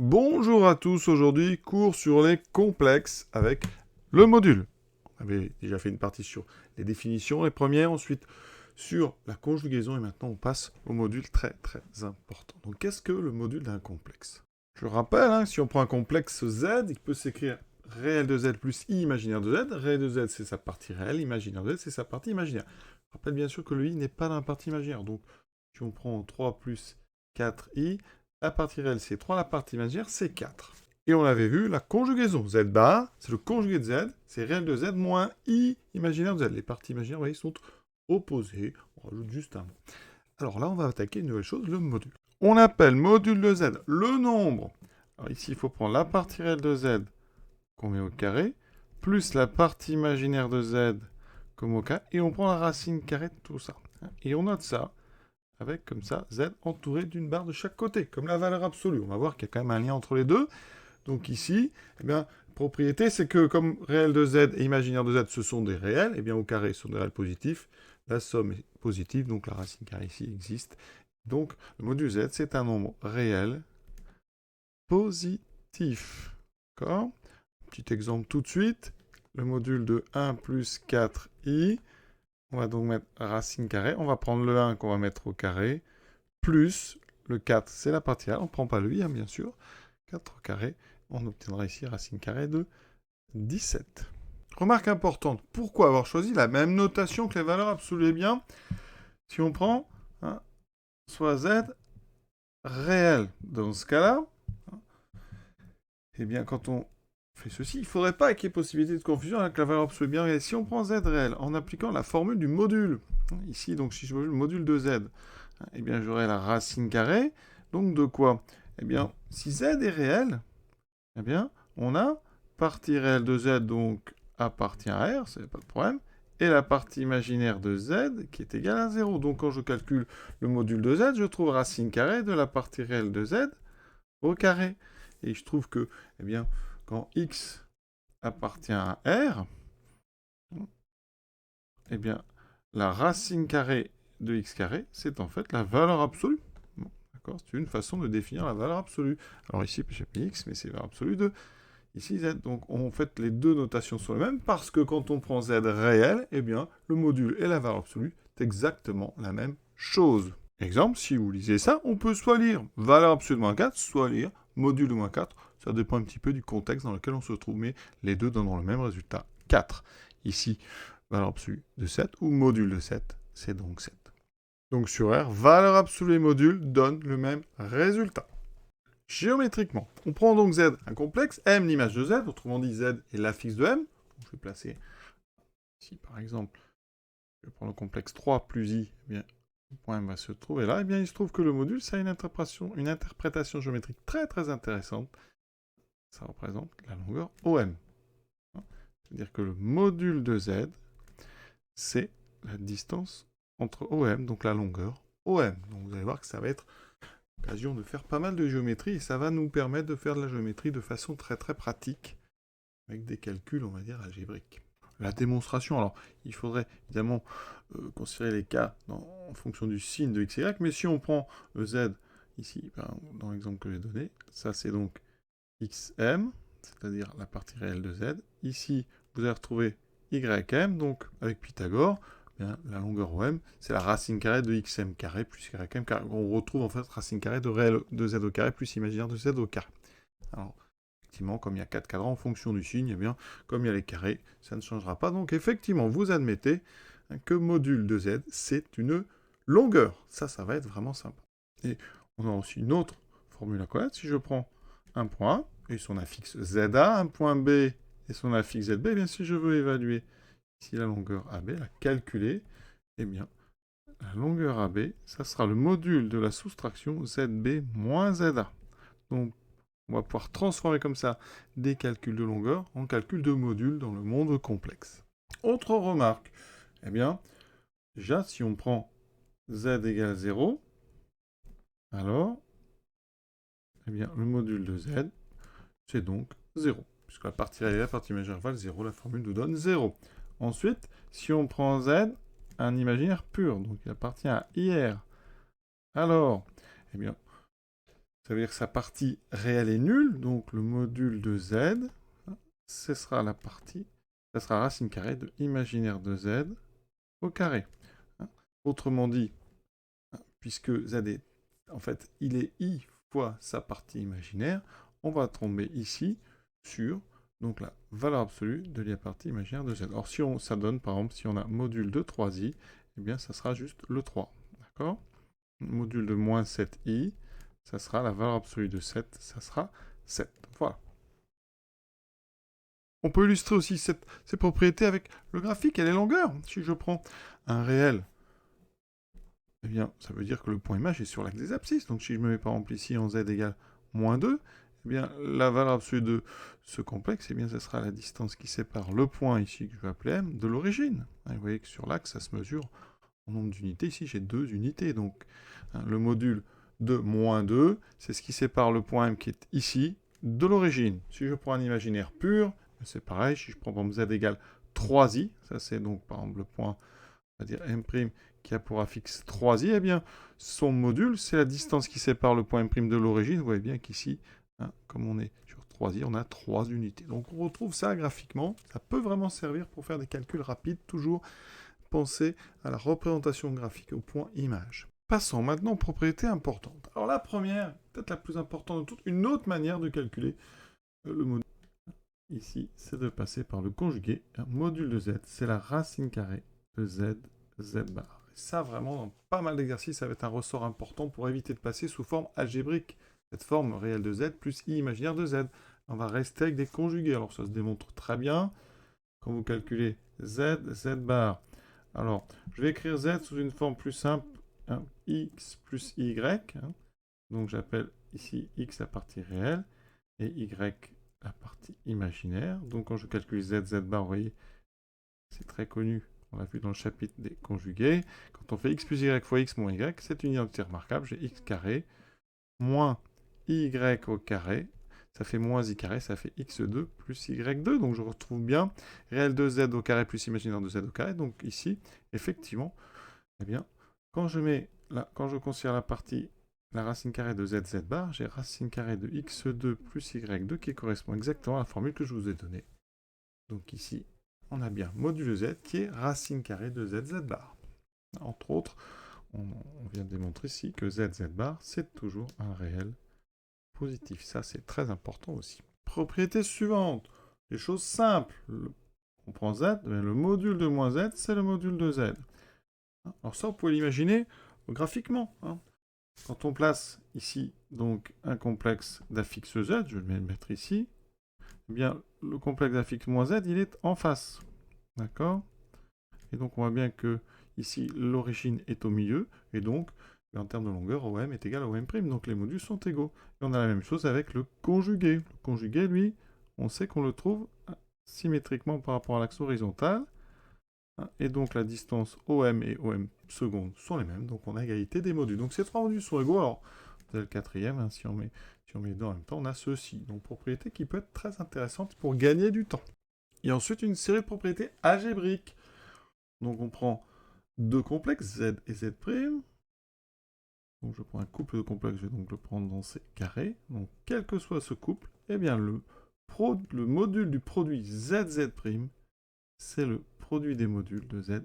Bonjour à tous, aujourd'hui cours sur les complexes avec le module. On avait déjà fait une partie sur les définitions, les premières, ensuite sur la conjugaison et maintenant on passe au module très important. Donc qu'est-ce que le module d'un complexe? Je rappelle, si on prend un complexe Z, il peut s'écrire réel de Z plus I imaginaire de Z. Réel de Z c'est sa partie réelle, imaginaire de Z c'est sa partie imaginaire. Je rappelle bien sûr que le I n'est pas dans la partie imaginaire, donc si on prend 3 plus 4I, la partie réelle, c'est 3, la partie imaginaire, c'est 4. Et on avait vu la conjugaison. Z bar, c'est le conjugué de Z, c'est réel de Z moins I imaginaire de Z. Les parties imaginaires, vous voyez, sont opposées. On rajoute juste un mot. Alors là, on va attaquer une nouvelle chose, le module. On appelle module de Z le nombre. Alors ici, il faut prendre la partie réelle de Z qu'on met au carré, plus la partie imaginaire de Z comme au carré, et on prend la racine carrée de tout ça. Et on note ça avec, comme ça, Z entouré d'une barre de chaque côté, comme la valeur absolue. On va voir qu'il y a quand même un lien entre les deux. Donc ici, eh bien, propriété, c'est que comme réel de Z et imaginaire de Z, ce sont des réels, eh bien au carré, ce sont des réels positifs. La somme est positive, donc la racine carrée ici existe. Donc le module Z, c'est un nombre réel positif. D'accord? Petit exemple tout de suite. Le module de 1 plus 4i. On va donc mettre racine carrée. On va prendre le 1 qu'on va mettre au carré, plus le 4, c'est la partie réelle. On ne prend pas le i, bien sûr. 4 au carré. On obtiendra ici racine carrée de 17. Remarque importante. Pourquoi avoir choisi la même notation que les valeurs absolues? Eh bien, si on prend soit z réel dans ce cas-là, eh bien, quand on fait ceci, il ne faudrait pas qu'il y ait possibilité de confusion avec la valeur absolue. Bien, si on prend z réel en appliquant la formule du module, ici, donc si je veux le module de z, eh bien, j'aurai la racine carrée. Donc, de quoi? Eh bien, si z est réel, eh bien, on a partie réelle de z, donc appartient à R, c'est pas de problème, et la partie imaginaire de z qui est égale à 0. Donc, quand je calcule le module de z, je trouve racine carrée de la partie réelle de z au carré. Et je trouve que, eh bien, quand x appartient à R, eh bien, la racine carrée de x carré, c'est en fait la valeur absolue. Bon, d'accord, c'est une façon de définir la valeur absolue. Alors ici, j'ai mis x, mais c'est la valeur absolue de ici z. Donc, en fait, les deux notations sont les mêmes parce que quand on prend z réel, eh bien, le module et la valeur absolue, c'est exactement la même chose. Exemple, si vous lisez ça, on peut soit lire valeur absolue de moins 4, soit lire module de moins 4. Ça dépend un petit peu du contexte dans lequel on se trouve, mais les deux donneront le même résultat, 4. Ici, valeur absolue de 7, ou module de 7, c'est donc 7. Donc sur R, valeur absolue et module donnent le même résultat. Géométriquement, on prend donc Z, un complexe, M l'image de Z, autrement dit Z est l'affixe de M. Je vais placer ici par exemple, je prends le complexe 3 plus I, eh bien, le point M va se trouver là, et bien il se trouve que le module, ça a une interprétation géométrique très intéressante. Ça représente la longueur OM. C'est-à-dire que le module de Z, c'est la distance entre OM, donc la longueur OM. Donc vous allez voir que ça va être l'occasion de faire pas mal de géométrie et ça va nous permettre de faire de la géométrie de façon très pratique avec des calculs, on va dire, algébriques. La démonstration, alors il faudrait évidemment considérer les cas en fonction du signe de x et y, mais si on prend z ici, dans l'exemple que j'ai donné, ça c'est donc xm, c'est-à-dire la partie réelle de z. Ici, vous allez retrouver ym, donc avec Pythagore, bien, la longueur OM, c'est la racine carrée de xm carré plus ym carré. On retrouve en fait racine carrée de réel de z au carré plus imaginaire de z au carré. Alors, effectivement, comme il y a 4 cadrans en fonction du signe, eh bien, comme il y a les carrés, ça ne changera pas. Donc, effectivement, vous admettez que module de z, c'est une longueur. Ça va être vraiment sympa. Et on a aussi une autre formule à connaître. Si je prends un point A et son affixe ZA, un point B et son affixe ZB, eh bien, si je veux évaluer ici la longueur AB, la calculer, eh bien, la longueur AB, ça sera le module de la soustraction ZB moins ZA. Donc, on va pouvoir transformer comme ça des calculs de longueur en calculs de modules dans le monde complexe. Autre remarque, eh bien, déjà, si on prend z égale 0, alors, eh bien, le module de z, c'est donc 0. Puisque la partie réelle et la partie imaginaire valent 0, la formule nous donne 0. Ensuite, si on prend z, un imaginaire pur, donc il appartient à IR, alors, eh bien, Ça veut dire que sa partie réelle est nulle, donc le module de z, ce sera la partie, ça sera racine carrée de imaginaire de z au carré. Autrement dit, puisque z est, en fait, il est i fois sa partie imaginaire, on va tomber ici sur donc la valeur absolue de la partie imaginaire de z. Alors si ça donne, par exemple, si on a module de 3i, eh bien ça sera juste le 3. D'accord? Module de moins 7i, ça sera la valeur absolue de 7, ça sera 7. Voilà. On peut illustrer aussi ces propriétés avec le graphique et les longueurs. Si je prends un réel, eh bien, ça veut dire que le point image est sur l'axe des abscisses. Donc si je me mets par exemple ici en z égale moins 2, eh bien, la valeur absolue de ce complexe, eh bien, ça sera la distance qui sépare le point ici, que je vais appeler m, de l'origine. Vous voyez que sur l'axe, ça se mesure en nombre d'unités. Ici, j'ai 2 unités. Donc, le module de moins 2, c'est ce qui sépare le point m qui est ici de l'origine. Si je prends un imaginaire pur, c'est pareil. Si je prends par exemple z égale 3i, ça c'est donc par exemple le point, on va dire m' qui a pour affixe 3i, eh bien, son module, c'est la distance qui sépare le point m' de l'origine. Vous voyez bien qu'ici, comme on est sur 3i, on a 3 unités. Donc on retrouve ça graphiquement. Ça peut vraiment servir pour faire des calculs rapides, toujours penser à la représentation graphique au point image. Passons maintenant aux propriétés importantes. Alors la première, peut-être la plus importante de toutes, une autre manière de calculer le module, ici, c'est de passer par le conjugué. Un module de z, c'est la racine carrée de z, z bar. Et ça, vraiment, dans pas mal d'exercices, ça va être un ressort important pour éviter de passer sous forme algébrique. Cette forme réelle de z plus i imaginaire de z. On va rester avec des conjugués. Alors ça se démontre très bien. Quand vous calculez z, z bar. Alors, je vais écrire z sous une forme plus simple, x plus y. Donc j'appelle ici x la partie réelle et y la partie imaginaire. Donc quand je calcule z, z bar, vous voyez, c'est très connu, on l'a vu dans le chapitre des conjugués. Quand on fait x plus y fois x moins y, c'est une identité remarquable. J'ai x carré moins y au carré. Ça fait moins i carré, ça fait x2 plus y2. Donc je retrouve bien réel de z au carré plus imaginaire de z au carré. Donc ici, effectivement, eh bien, quand je considère la partie, la racine carrée de z, z bar, j'ai racine carrée de x2 plus y2 qui correspond exactement à la formule que je vous ai donnée. Donc ici, on a bien module z qui est racine carrée de z, z bar. Entre autres, on vient de démontrer ici que z, z bar, c'est toujours un réel positif. Ça, c'est très important aussi. Propriété suivante. Les choses simples. On prend z, le module de moins z, c'est le module de z. Alors ça, vous pouvez l'imaginer graphiquement. Quand on place ici donc un complexe d'affixe z, je vais le mettre ici, eh bien, le complexe d'affixe moins z, il est en face. D'accord? Et donc, on voit bien que ici, l'origine est au milieu, et donc, en termes de longueur, OM est égal à OM', donc les modules sont égaux. Et on a la même chose avec le conjugué. Le conjugué, lui, on sait qu'on le trouve symétriquement par rapport à l'axe horizontal, et donc la distance OM et OM seconde sont les mêmes, donc on a égalité des modules. Donc ces trois modules sont égaux, alors vous avez le quatrième, si on met les deux en même temps, on a ceci. Donc propriété qui peut être très intéressante pour gagner du temps. Et ensuite une série de propriétés algébriques. Donc on prend deux complexes, z et z'. Donc je prends un couple de complexes, je vais donc le prendre dans ces carrés. Donc quel que soit ce couple, eh bien le module du produit zz', c'est le produit des modules de z et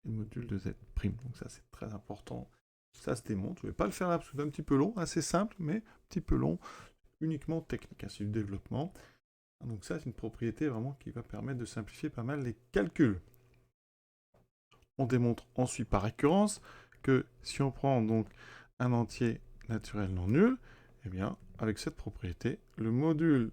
le module de z'. Donc ça c'est très important. Ça se démontre. Je ne vais pas le faire là parce que c'est un petit peu long, assez simple, mais un petit peu long, uniquement technique, c'est du développement. Donc ça c'est une propriété vraiment qui va permettre de simplifier pas mal les calculs. On démontre ensuite par récurrence que si on prend donc un entier naturel non nul, eh bien avec cette propriété, le module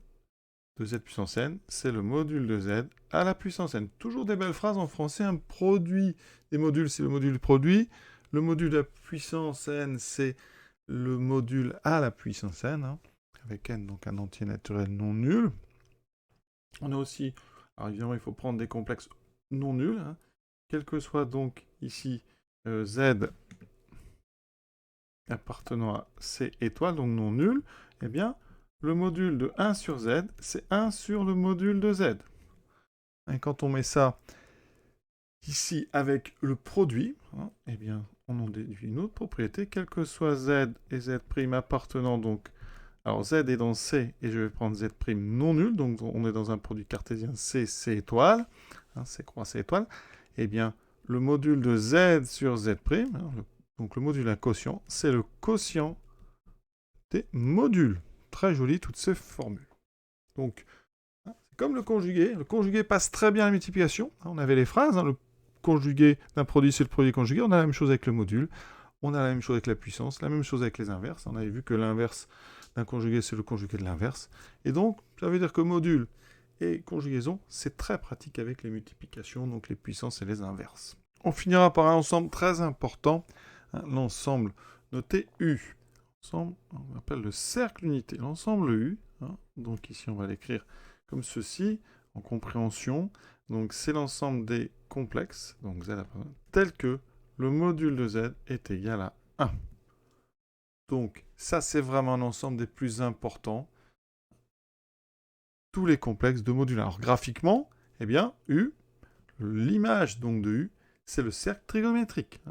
de z puissance n, c'est le module de z à la puissance n. Toujours des belles phrases en français, un produit des modules, c'est le module produit. Le module de la puissance n, c'est le module à la puissance n, avec n, donc un entier naturel non nul. On a aussi, alors évidemment, il faut prendre des complexes non nuls, quel que soit donc ici z appartenant à C étoile, donc non nul, eh bien, le module de 1 sur z, c'est 1 sur le module de z. Et quand on met ça ici avec le produit, eh bien, on en déduit une autre propriété, quel que soit z et z' appartenant donc Alors Z est dans C, et je vais prendre Z' non nul, donc on est dans un produit cartésien C, C étoile, hein, C croix, C étoile. Eh bien, le module de Z sur Z', donc le module à quotient, c'est le quotient des modules. Très joli, toutes ces formules. Donc, c'est comme le conjugué passe très bien à la multiplication. On avait les phrases, le conjugué d'un produit, c'est le produit conjugué. On a la même chose avec le module. On a la même chose avec la puissance, la même chose avec les inverses. On avait vu que l'inverse d'un conjugué, c'est le conjugué de l'inverse. Et donc, ça veut dire que module et conjugaison, c'est très pratique avec les multiplications, donc les puissances et les inverses. On finira par un ensemble très important, hein, l'ensemble noté U. L'ensemble, on appelle le cercle unité. L'ensemble U, hein, donc ici on va l'écrire comme ceci, en compréhension. Donc c'est l'ensemble des complexes, donc Z tel que le module de Z est égal à 1. Donc, ça, c'est vraiment un ensemble des plus importants. Tous les complexes de modules. Alors, graphiquement, eh bien, U, l'image donc de U, c'est le cercle trigonométrique.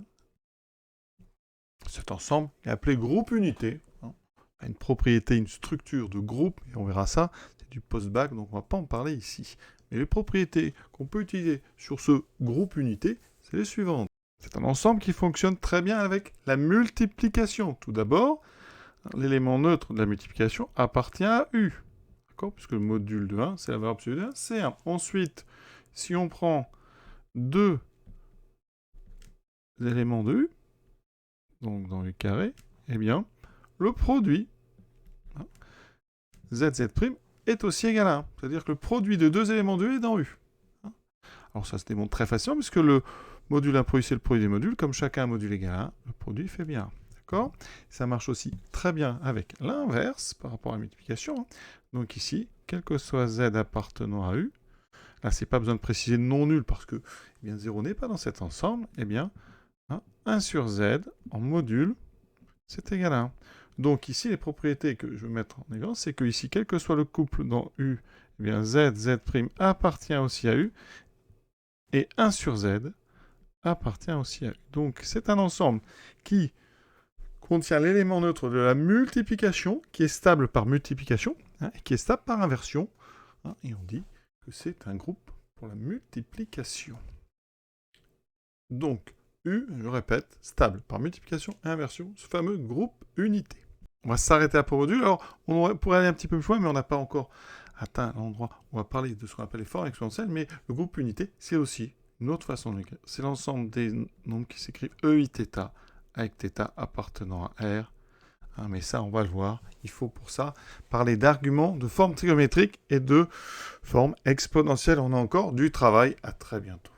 Cet ensemble est appelé groupe unité. Une propriété, une structure de groupe, et on verra ça, c'est du post-bac, donc on ne va pas en parler ici. Mais les propriétés qu'on peut utiliser sur ce groupe unité, c'est les suivantes. C'est un ensemble qui fonctionne très bien avec la multiplication. Tout d'abord, l'élément neutre de la multiplication appartient à U. D'accord ? Puisque le module de 1, c'est la valeur absolue de 1, c'est 1. Ensuite, si on prend deux éléments de U, donc dans U carré, eh bien, le produit ZZ' est aussi égal à 1. C'est-à-dire que le produit de deux éléments de U est dans U. Alors ça se démontre très facilement, puisque le module d'un produit, c'est le produit des modules. Comme chacun a un module égal à 1, le produit fait bien 1. D'accord ? Ça marche aussi très bien avec l'inverse par rapport à la multiplication. Donc ici, quel que soit Z appartenant à U, là, c'est pas besoin de préciser non nul parce que eh bien, 0 n'est pas dans cet ensemble. Eh bien, 1 sur Z en module, c'est égal à 1. Donc ici, les propriétés que je vais mettre en évidence, c'est que ici, quel que soit le couple dans U, eh bien, Z' appartient aussi à U. Et 1 sur Z appartient aussi à U. Donc c'est un ensemble qui contient l'élément neutre de la multiplication, qui est stable par multiplication, et qui est stable par inversion. Et on dit que c'est un groupe pour la multiplication. Donc, U, je répète, stable par multiplication et inversion, ce fameux groupe unité. On va s'arrêter à pour module. Alors, on pourrait aller un petit peu plus loin, mais on n'a pas encore atteint l'endroit où on va parler de ce qu'on appelle les formes exponentielles, mais le groupe unité, c'est aussi une autre façon de l'écrire. C'est l'ensemble des nombres qui s'écrivent EIθ, avec θ appartenant à R. Mais ça, on va le voir. Il faut pour ça parler d'arguments, de formes trigonométriques et de formes exponentielles. On a encore du travail. À très bientôt.